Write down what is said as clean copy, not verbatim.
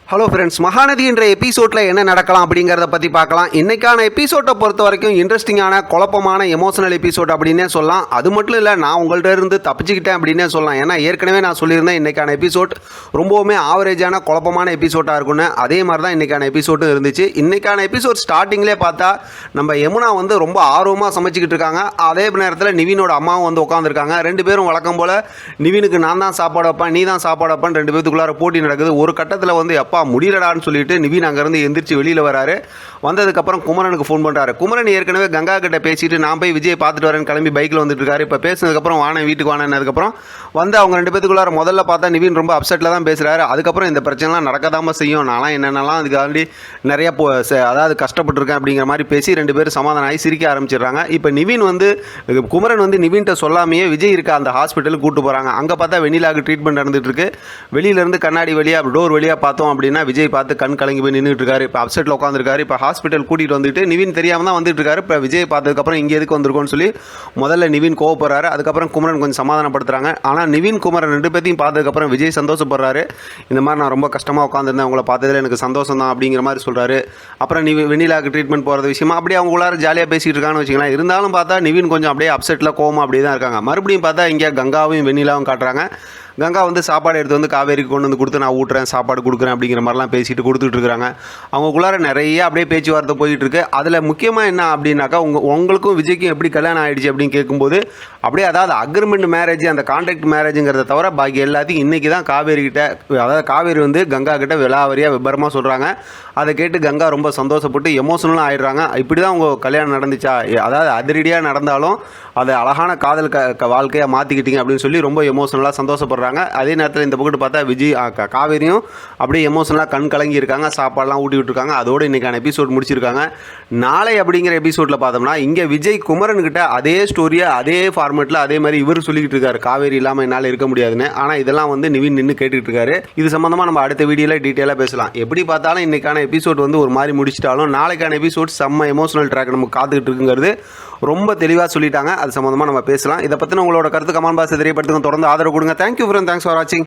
Hello friends, Mahanadi என்ற எபிசோடில் என்ன நடக்கலாம் அப்படிங்கிறத பற்றி பார்க்கலாம். இன்றைக்கான எபிசோட்டை பொறுத்த வரைக்கும் இன்ட்ரெஸ்டிங்கான குழப்பமான எமோஷனல் எபிசோட் அப்படின்னே சொல்லலாம். அது மட்டும் இல்லை, நான் உங்கள்கிட்ட இருந்து தப்பிச்சுக்கிட்டேன் அப்படின்னே சொல்லலாம். ஏன்னா ஏற்கனவே நான் சொல்லியிருந்தேன் இன்றைக்கான எபிசோட் ரொம்பவுமே ஆவரேஜான குழப்பமான எபிசோட்டாக இருக்குன்னு. அதே மாதிரி தான் இன்றைக்கான எபிசோட்டும் இருந்துச்சு. இன்றைக்கான எபிசோட் ஸ்டார்டிங்லேயே பார்த்தா நம்ம யமுனா வந்து ரொம்ப ஆர்வமாக சமைச்சிக்கிட்டு இருக்காங்க. அதே நேரத்தில் நிவினோட அம்மாவும் வந்து உட்காந்துருக்காங்க. ரெண்டு பேரும் வழக்கம் போல் நிவினுக்கு நான் தான் சாப்பாடு வைப்பேன், நீ தான் சாப்பாடு வைப்பேன், ரெண்டு பேத்துக்குள்ளார போட்டி நடக்குது. ஒரு கட்டத்தில் வந்து முடியலடான்னு சொல்லிட்டு நிவின் அங்கேருந்து எந்திரிச்சு வெளியில் வராரு. வந்ததுக்கப்புறம் குமரனுக்கு ஃபோன் பண்ணுறாரு. குமரன் ஏற்கனவே கங்கா கிட்ட பேசிட்டு நான் போய் விஜய் பார்த்துட்டு வரேன்னு கிளம்பி பைக்கில் வந்துட்டு இருக்காரு. இப்போ பேசினதுக்கப்புறம் வானேன் வீட்டுக்கு வானதுக்கப்புறம் வந்து அவங்க ரெண்டு பேத்துக்குள்ளார முதல்ல பார்த்தா நிவின் ரொம்ப அப்செட்டில் தான் பேசுகிறாரு. அதுக்கப்புறம் இந்த பிரச்சனைலாம் நடக்கதாமல் செய்யும், நான்லாம் என்னென்னலாம் அதுக்காண்டி நிறையா அதாவது கஷ்டப்பட்டுருக்கேன் அப்படிங்கிற மாதிரி பேசி ரெண்டு பேரும் சமாதானம் ஆகி சிரிக்க ஆரம்பிச்சிடுறாங்க. இப்போ நிவின் வந்து குமரன் வந்து நிவின்கிட்ட சொல்லாமையே விஜய் இருக்க அந்த ஹாஸ்பிட்டலுக்கு கூப்பிட்டு போகிறாங்க. அங்கே பார்த்தா வெண்ணிலாவுக்கு ட்ரீட்மெண்ட் நடந்துட்டு இருக்கு. வெளியிலேருந்து கண்ணாடி வழியாக டோர் வழியாக பார்த்தோம் அப்படின்னா விஜய் பார்த்து கண் கலங்கி போய் நின்றுட்டு இருக்காரு. இப்போ அப்செட்டில் உட்காந்துருக்காரு. இப்போ ஹாஸ்பிட்டல் கூட்டிகிட்டு வந்துட்டு நிவின் தெரியாமல் தான் வந்துட்டு இருக்காரு. இப்போ விஜய் பார்த்ததுக்கப்புறம் இங்கே எதுக்கு வந்திருக்கோன்னு சொல்லி முதல்ல நிவின் கோவப்படுறாரு. அதுக்கப்புறம் குமரன் கொஞ்சம் சமாதானப்படுத்துறாங்க. ஆனால் நிவின் குமரன் ரெண்டு பேத்தையும் பார்த்ததுக்கப்புறம் விஜய் சந்தோஷப்படுறாரு. இந்த மாதிரி நான் ரொம்ப கஷ்டமாக உட்காந்துருந்தேன், உங்களை பார்த்ததில் எனக்கு சந்தோஷம் தான் அப்படிங்கிற மாதிரி சொல்கிறாரு. அப்புறம் வெண்ணிலாவுக்கு ட்ரீட்மெண்ட் போகிறது விஷயமா அப்படியே அவங்களார ஜாலியாக பேசிகிட்டு இருக்கான்னு வச்சுக்கலாம். இருந்தாலும் பார்த்தா நிவின் கொஞ்சம் அப்படியே அப்செட்டில் கோவமாக அப்படியே தான் இருக்காங்க. மறுபடியும் பார்த்தா இங்கே கங்காவையும் வெண்ணிலாவும் காட்டுறாங்க. கங்கா வந்து சாப்பாடு எடுத்து வந்து காவேரிக்கு கொண்டு வந்து கொடுத்து நான் ஊட்டுறேன், சாப்பாடு கொடுக்குறேன் அப்படிங்கிற மாதிரிலாம் பேசிட்டு கொடுத்துட்டு இருக்கிறாங்க. அவங்களுக்குள்ளார நிறைய அப்படியே பேச்சுவார்த்தை போயிட்டு இருக்கு. அதில் முக்கியமாக என்ன அப்படின்னாக்கா உங்களுக்கும் விஜய்க்கும் எப்படி கல்யாணம் ஆகிடுச்சு அப்படின்னு கேட்கும்போது அப்படியே அதாவது அக்ரிமெண்ட் மேரேஜ், அந்த கான்ட்ராக்ட் மேரேஜுங்கிறத தவிர பாக்கி எல்லாத்தையும் இன்றைக்கி தான் காவேரி கிட்ட, அதாவது காவேரி வந்து கங்கா கிட்ட விலாவரியாக விபரமாக சொல்கிறாங்க. அதை கேட்டு கங்கா ரொம்ப சந்தோஷப்பட்டு எமோஷனலாக ஆகிடுறாங்க. இப்படி தான் உங்கள் கல்யாணம் நடந்துச்சா, அதாவது அதிரடியாக நடந்தாலும் அதை அழகான காதல் வாழ்க்கையாக மாற்றிக்கிட்டீங்க அப்படின்னு சொல்லி ரொம்ப எமோஷனலாக சந்தோஷப்படுறாங்க. அதே நேரத்தில் இந்த பக்கத்து பார்த்தா விஜய் காவேரியும் அப்படியே எமோஷனலாக கண் கலங்கி இருக்காங்க. சாப்பாடெலாம் ஊட்டி விட்டுருக்காங்க. அதோடு இன்றைக்கான எபிசோட் முடிச்சிருக்காங்க. நாளை அப்படிங்கிற எபிசோடில் பார்த்தோம்னா இங்கே விஜய் குமரன்கிட்ட அதே ஸ்டோரியை அதே ஃபார்மேட்டில் அதே மாதிரி இவர் சொல்லிக்கிட்டு இருக்காரு, காவேரி இல்லாமல் என்னால் இருக்க முடியாதுன்னு. ஆனால் இதெல்லாம் வந்து நிவின் நின்று கேட்டுக்கிட்டு இருக்காரு. இது சம்மந்தமாக நம்ம அடுத்த வீடியோவில் டீட்டெயிலாக பேசலாம். எப்படி பார்த்தாலும் இன்றைக்கான எபிசோட் வந்து ஒரு மாதிரி முடிச்சிட்டாலும் நாளைக்கான எபிசோட் செம்ம எமோஷனல் ட்ராக் நமக்கு காத்துக்கிட்டு இருக்குங்கிறது ரொம்ப தெளிவாக சொல்லிட்டாங்க. அது சம்மந்தமாக நம்ம பேசலாம். இதை பற்றின உங்களோட கருத்து கமெண்ட் பாக்ஸ் தெரியப்படுத்துங்க. தொடர்ந்து ஆதரவு கொடுங்க. தேங்க்யூ ஃப்ரெண்ட், தேங்க்ஸ் ஃபார் வாட்சிங்.